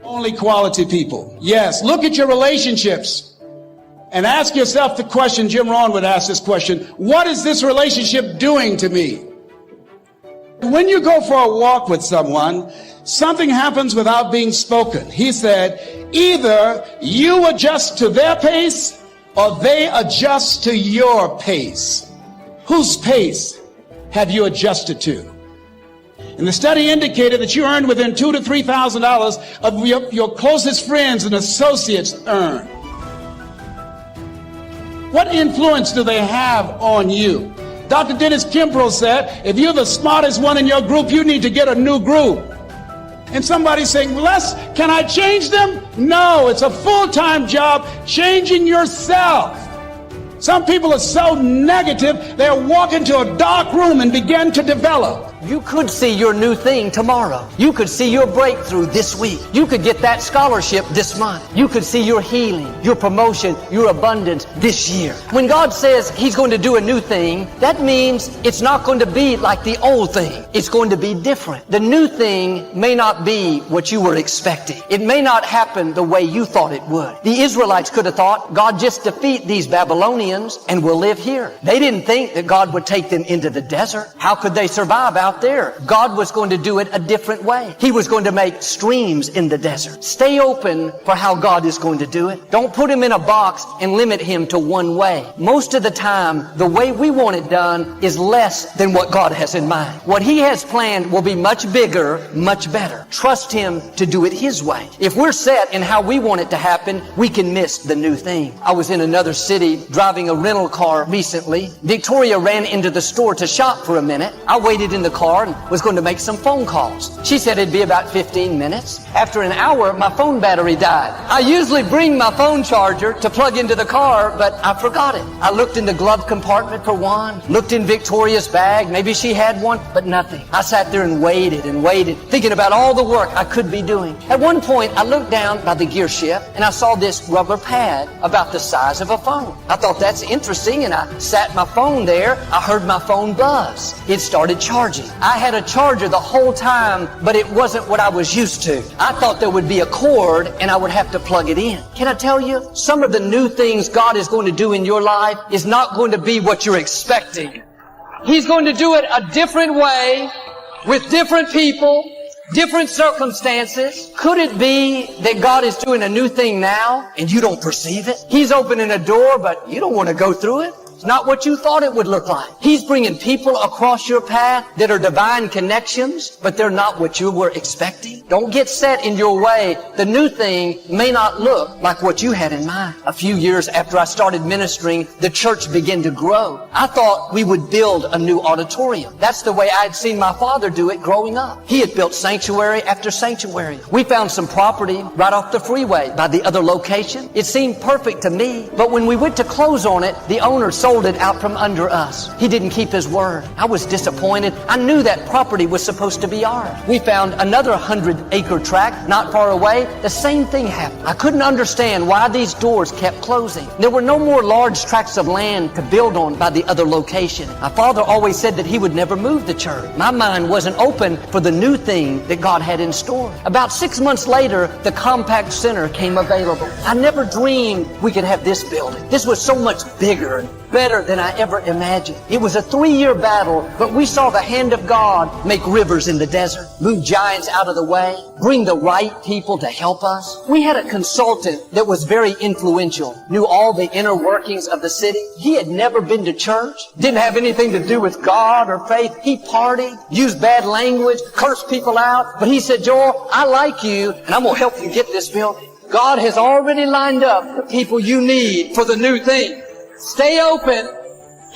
Only quality people. Yes, look at your relationships and ask yourself the question, Jim Rohn would ask this question, what is this relationship doing to me? When you go for a walk with someone, something happens without being spoken. He said, either you adjust to their pace or they adjust to your pace. Whose pace have you adjusted to? And the study indicated that you earned within $2,000 to $3,000 of your closest friends and associates earn. What influence do they have on you? Dr. Dennis Kimbrough said, if you're the smartest one in your group, you need to get a new group. And somebody's saying, Les, can I change them? No, it's a full-time job changing yourself. Some people are so negative, they'll walk into a dark room and begin to develop. You could see your new thing tomorrow. You could see your breakthrough this week. You could get that scholarship this month. You could see your healing, your promotion, your abundance this year. When God says He's going to do a new thing, that means it's not going to be like the old thing. It's going to be different. The new thing may not be what you were expecting. It may not happen the way you thought it would. The Israelites could have thought, God, just defeat these Babylonians and we'll live here. They didn't think that God would take them into the desert. How could they survive out there? God was going to do it a different way. He was going to make streams in the desert. Stay open for how God is going to do it. Don't put Him in a box and limit Him to one way. Most of the time, the way we want it done is less than what God has in mind. What He has planned will be much bigger, much better. Trust Him to do it His way. If we're set in how we want it to happen, we can miss the new thing. I was in another city driving a rental car recently. Victoria ran into the store to shop for a minute. I waited in the car and was going to make some phone calls. She said it'd be about 15 minutes. After an hour, my phone battery died. I usually bring my phone charger to plug into the car, but I forgot it. I looked in the glove compartment for one, looked in Victoria's bag, maybe she had one, but nothing. I sat there and waited, thinking about all the work I could be doing. At one point, I looked down by the gear shift and I saw this rubber pad about the size of a phone. I thought that's interesting, and I sat my phone there. I heard my phone buzz. It started charging. I had a charger the whole time, but it wasn't what I was used to. I thought there would be a cord and I would have to plug it in. Can I tell you, some of the new things God is going to do in your life is not going to be what you're expecting. He's going to do it a different way, with different people, different circumstances. Could it be that God is doing a new thing now and you don't perceive it? He's opening a door, but you don't want to go through it. It's not what you thought it would look like. He's bringing people across your path that are divine connections, but they're not what you were expecting. Don't get set in your way. The new thing may not look like what you had in mind. A few years after I started ministering, the church began to grow. I thought we would build a new auditorium. That's the way I had seen my father do it growing up. He had built sanctuary after sanctuary. We found some property right off the freeway by the other location. It seemed perfect to me, but when we went to close on it, the owner sold it out from under us. He didn't keep his word. I was disappointed. I knew that property was supposed to be ours. We found another 100-acre tract not far away. The same thing happened. I couldn't understand why these doors kept closing. There were no more large tracts of land to build on by the other location. My father always said that he would never move the church. My mind wasn't open for the new thing that God had in store. About 6 months later, the compact center came available. I never dreamed we could have this building. This was so much bigger and better than I ever imagined. It was a 3-year battle, but we saw the hand of God make rivers in the desert, move giants out of the way, bring the right people to help us. We had a consultant that was very influential, knew all the inner workings of the city. He had never been to church, didn't have anything to do with God or faith. He partied, used bad language, cursed people out, but he said, Joel, I like you, and I'm going to help you get this building. God has already lined up the people you need for the new thing. Stay open.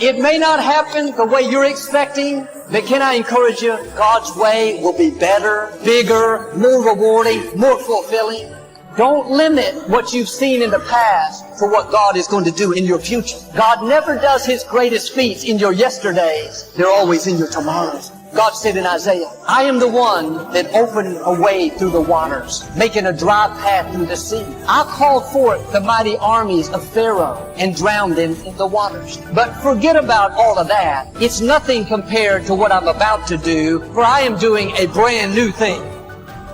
It may not happen the way you're expecting, but can I encourage you, God's way will be better, bigger, more rewarding, more fulfilling. Don't limit what you've seen in the past for what God is going to do in your future. God never does His greatest feats in your yesterdays. They're always in your tomorrows. God said in Isaiah, I am the one that opened a way through the waters, making a dry path through the sea. I called forth the mighty armies of Pharaoh and drowned them in the waters. But forget about all of that. It's nothing compared to what I'm about to do, for I am doing a brand new thing.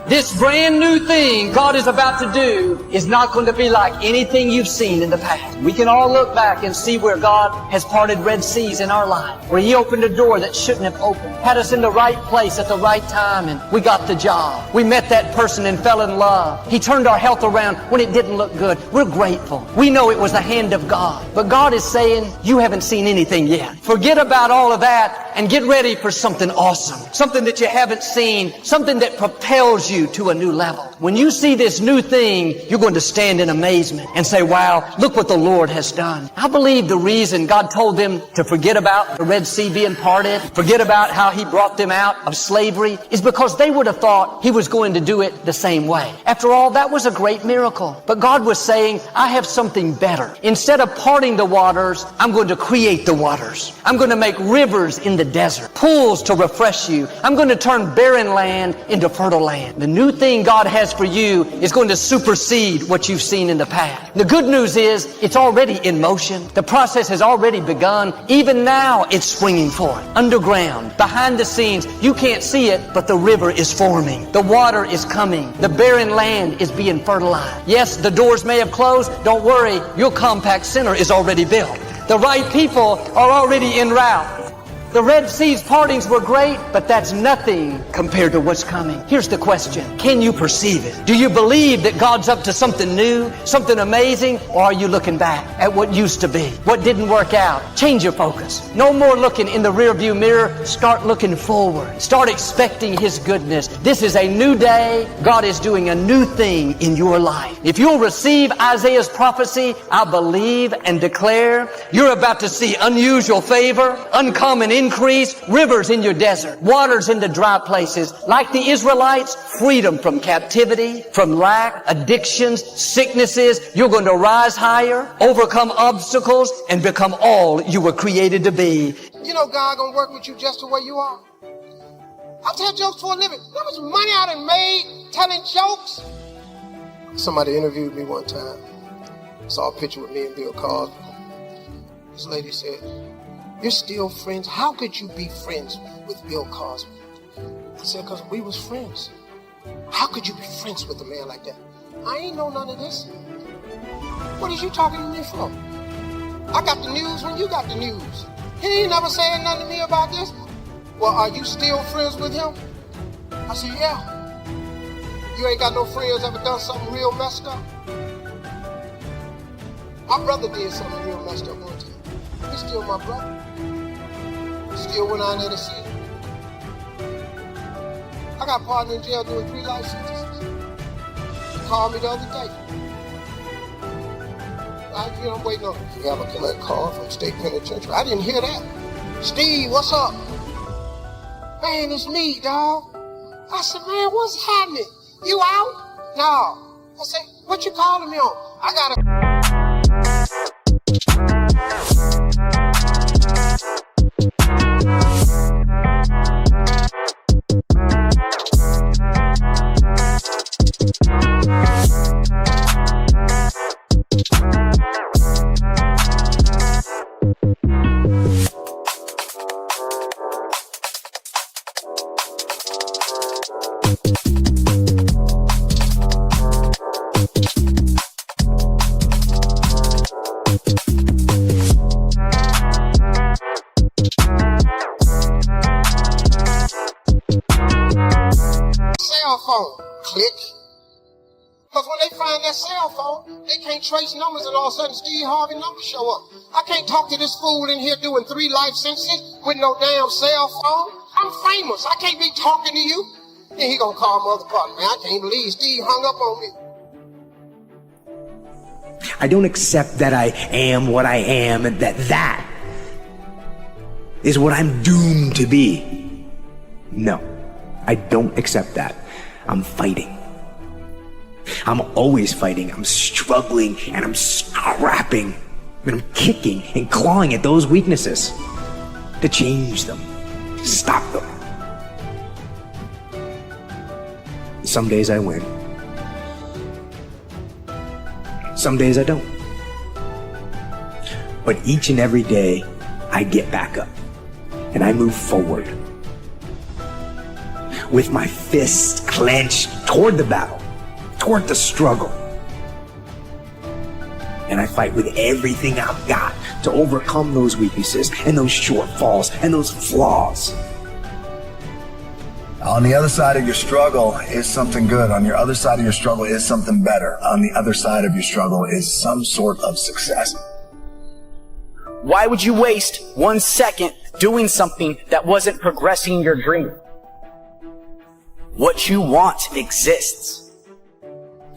This brand new thing God is about to do is not going to be like anything you've seen in the past. We can all look back and see where God has parted Red Seas in our life, where He opened a door that shouldn't have opened, had us in the right place at the right time, and we got the job. We met that person and fell in love. He turned our health around when it didn't look good. We're grateful. We know it was the hand of God. But God is saying, you haven't seen anything yet. Forget about all of that and get ready for something awesome, something that you haven't seen, something that propels you to a new level. When you see this new thing, you're going to stand in amazement and say, wow, look what the Lord has done. I believe the reason God told them to forget about the Red Sea being parted, forget about how He brought them out of slavery, is because they would have thought He was going to do it the same way. After all, that was a great miracle. But God was saying, I have something better. Instead of parting the waters, I'm going to create the waters. I'm going to make rivers in the desert, pools to refresh you. I'm going to turn barren land into fertile land. The new thing God has for you is going to supersede what you've seen in the past. The good news is it's already in motion. The process has already begun. Even now it's springing forth. Underground, behind the scenes, you can't see it, but the river is forming. The water is coming. The barren land is being fertilized. Yes, the doors may have closed. Don't worry, your compact center is already built. The right people are already en route. The Red Sea's partings were great, but that's nothing compared to what's coming. Here's the question. Can you perceive it? Do you believe that God's up to something new, something amazing, or are you looking back at what used to be, what didn't work out? Change your focus. No more looking in the rearview mirror. Start looking forward. Start expecting His goodness. This is a new day. God is doing a new thing in your life. If you'll receive Isaiah's prophecy, I believe and declare you're about to see unusual favor, uncommon increase, rivers in your desert, waters in the dry places. Like the Israelites, freedom from captivity, from lack, addictions, sicknesses. You're going to rise higher, overcome obstacles, and become all you were created to be. You know God gonna work with you just the way you are. I tell jokes for a living. How much money I done made telling jokes? Somebody interviewed me one time. Saw a picture with me and Bill Cosby. This lady said, "You're still friends? How could you be friends with Bill Cosby?" I said, "Because we was friends." "How could you be friends with a man like that?" "I ain't know none of this." "What is you talking to me for? I got the news when you got the news. He ain't never said nothing to me about this." "Well, are you still friends with him?" I said, "Yeah." "You ain't got no friends ever done something real messed up?" "My brother did something real messed up one time. He's still my brother. Still went out there to see him. I got a partner in jail doing 3 life sentences. He called me the other day. I'm waiting on him. You have a collect call from state penitentiary. I didn't hear that. "Steve, what's up?" "Man, it's me, dog." I said, "Man, what's happening? You out?" "No." I said, "What you calling me on?" "I got a..." Cell phone, click. Because when they find that cell phone, they can't trace numbers, and all of a sudden Steve Harvey numbers show up. I can't talk to this fool in here doing 3 life sentences with no damn cell phone. I'm famous. I can't be talking to you. Then he gonna call my other partner. "Man, I can't believe Steve hung up on me." I don't accept that I am what I am and that is what I'm doomed to be. No, I don't accept that. I'm fighting. I'm always fighting. I'm struggling and I'm scrapping and I'm kicking and clawing at those weaknesses to change them, to stop them. Some days I win. Some days I don't. But each and every day, I get back up and I move forward. with my fists clenched toward the battle, toward the struggle. And I fight with everything I've got to overcome those weaknesses and those shortfalls and those flaws. On the other side of your struggle is something good. On your other side of your struggle is something better. On the other side of your struggle is some sort of success. Why would you waste 1 second doing something that wasn't progressing your dream? What you want exists.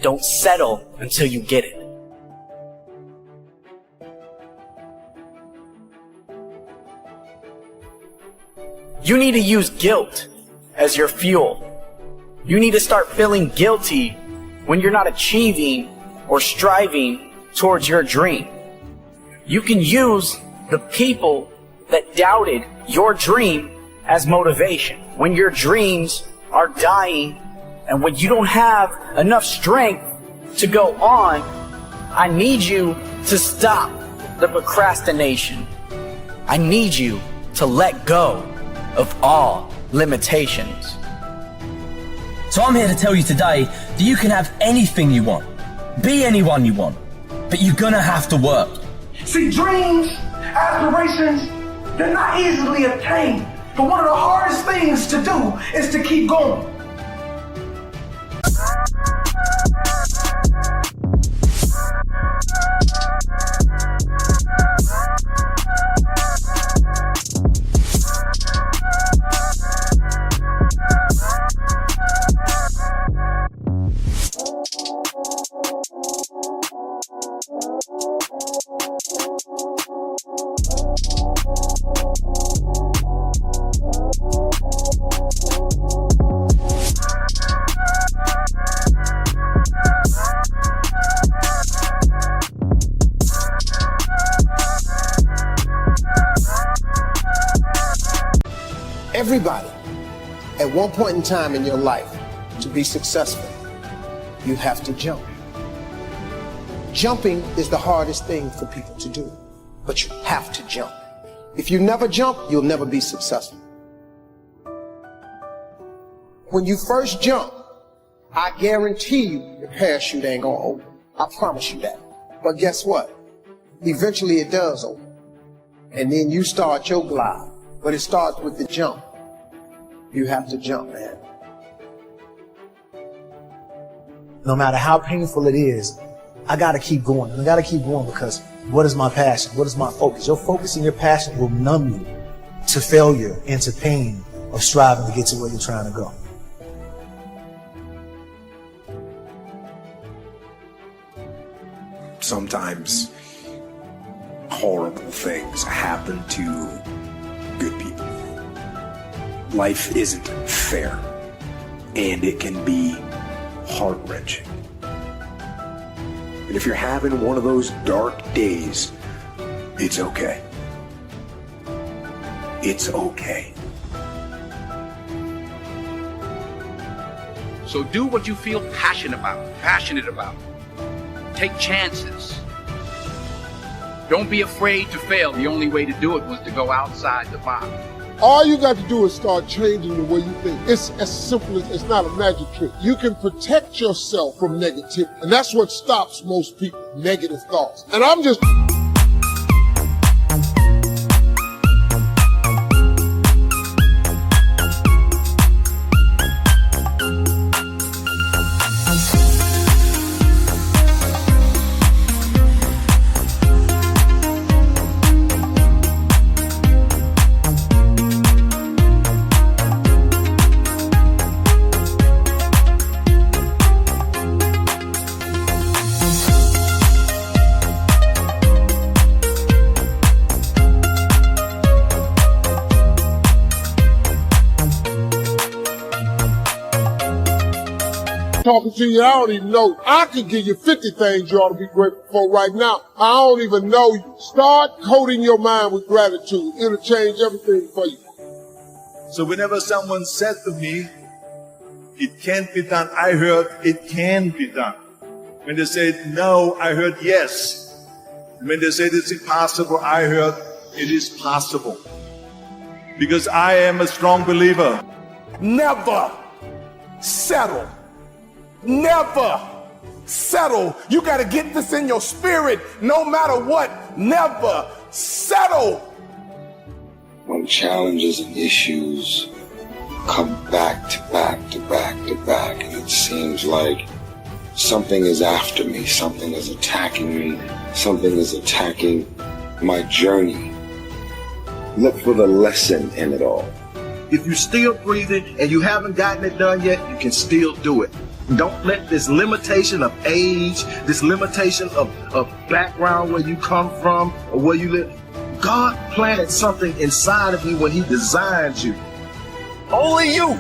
Don't settle until you get it. You need to use guilt as your fuel. You need to start feeling guilty when you're not achieving or striving towards your dream. You can use the people that doubted your dream as motivation. When your dreams are dying and when you don't have enough strength to go on, I need you to stop the procrastination. I need you to let go of all limitations. So I'm here to tell you today that you can have anything you want, be anyone you want, but you're gonna have to work. See, dreams, aspirations, they're not easily obtained, but one of the hardest things to do is to keep going. Everybody, at one point in time in your life, to be successful, you have to jump. Jumping is the hardest thing for people to do, but you have to jump. If you never jump, you'll never be successful. When you first jump, I guarantee you the parachute ain't gonna open. I promise you that. But guess what? Eventually it does open. And then you start your glide. But it starts with the jump. You have to jump, man. No matter how painful it is, I gotta keep going. And I gotta keep going because what is my passion? What is my focus? Your focus and your passion will numb you to failure and to pain of striving to get to where you're trying to go. Sometimes horrible things happen to good people. Life isn't fair, and it can be heart-wrenching. And if you're having one of those dark days, it's okay. It's okay. So do what you feel passionate about. Take chances. Don't be afraid to fail. The only way to do it was to go outside the box. All you got to do is start changing the way you think. It's as simple as, it's not a magic trick. You can protect yourself from negativity. And that's what stops most people, negative thoughts. And I'm just... talking to you, I don't even know. I could give you 50 things you ought to be grateful for right now. I don't even know you. Start coating your mind with gratitude. It'll change everything for you. So whenever someone said to me, it can't be done, I heard it can be done. When they said no, I heard yes. When they said it's impossible, I heard it is possible. Because I am a strong believer. Never settle. Never settle. You got to get this in your spirit no matter what. Never settle. When challenges and issues come back to back to back to back, and it seems like something is after me, something is attacking me, something is attacking my journey. Look for the lesson in it all. If you're still breathing and you haven't gotten it done yet, you can still do it. Don't let this limitation of age, this limitation of background, where you come from or where you live. God planted something inside of you when he designed you. Only you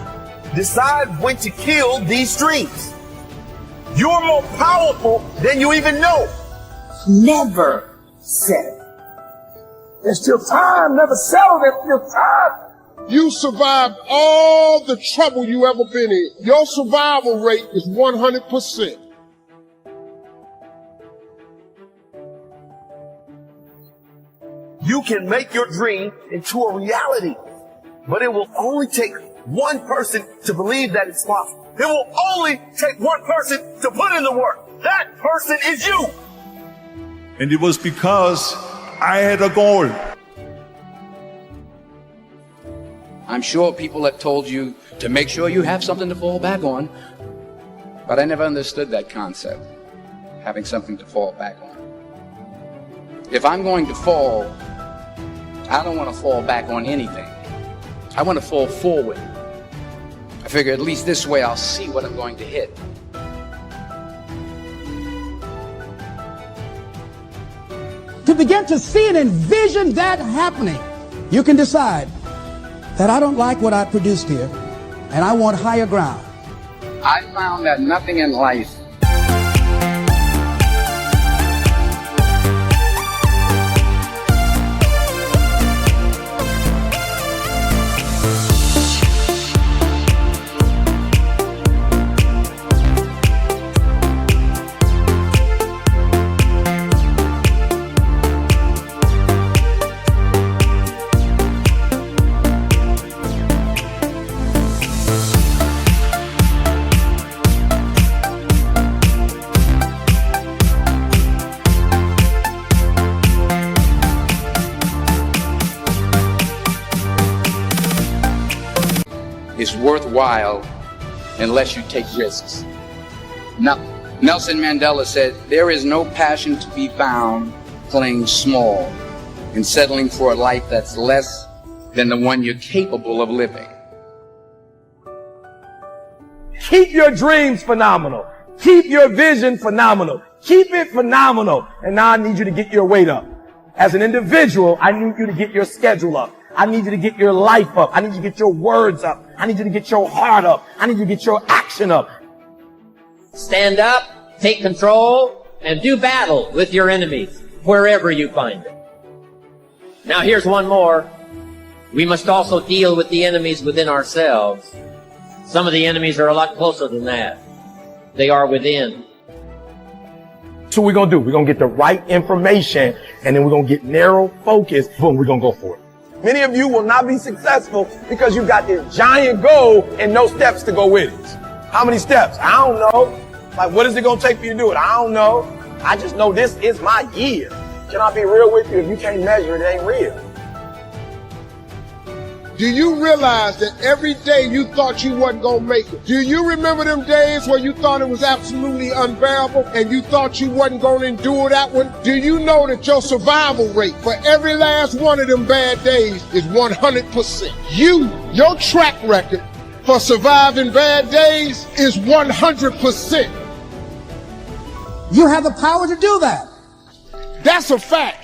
decide when to kill these dreams. You're more powerful than you even know. Never settle. There's still time. Never settle. There's still time. You survived all the trouble you ever been in. Your survival rate is 100%. You can make your dream into a reality, but it will only take one person to believe that it's possible. It will only take one person to put in the work. That person is you. And it was because I had a goal. I'm sure people have told you to make sure you have something to fall back on, but I never understood that concept, having something to fall back on. If I'm going to fall, I don't want to fall back on anything. I want to fall forward. I figure at least this way I'll see what I'm going to hit. To begin to see and envision that happening, you can decide that I don't like what I produced here, and I want higher ground. I found that nothing in life is worthwhile unless you take risks. Nelson Mandela said, there is no passion to be found playing small and settling for a life that's less than the one you're capable of living. Keep your dreams phenomenal. Keep your vision phenomenal. Keep it phenomenal. And now I need you to get your weight up. As an individual, I need you to get your schedule up. I need you to get your life up. I need you to get your words up. I need you to get your heart up. I need you to get your action up. Stand up, take control, and do battle with your enemies, wherever you find them. Now here's one more. We must also deal with the enemies within ourselves. Some of the enemies are a lot closer than that. They are within. So what we're going to do, we're going to get the right information, and then we're going to get narrow focus. Boom, we're going to go for it. Many of you will not be successful because you got this giant goal and no steps to go with it. How many steps? I don't know. Like, what is it going to take for you to do it? I don't know. I just know this is my year. Can I be real with you? If you can't measure it, it ain't real. Do you realize that every day you thought you wasn't going to make it? Do you remember them days where you thought it was absolutely unbearable and you thought you wasn't going to endure that one? Do you know that your survival rate for every last one of them bad days is 100%? Your track record for surviving bad days is 100%. You have the power to do that. That's a fact.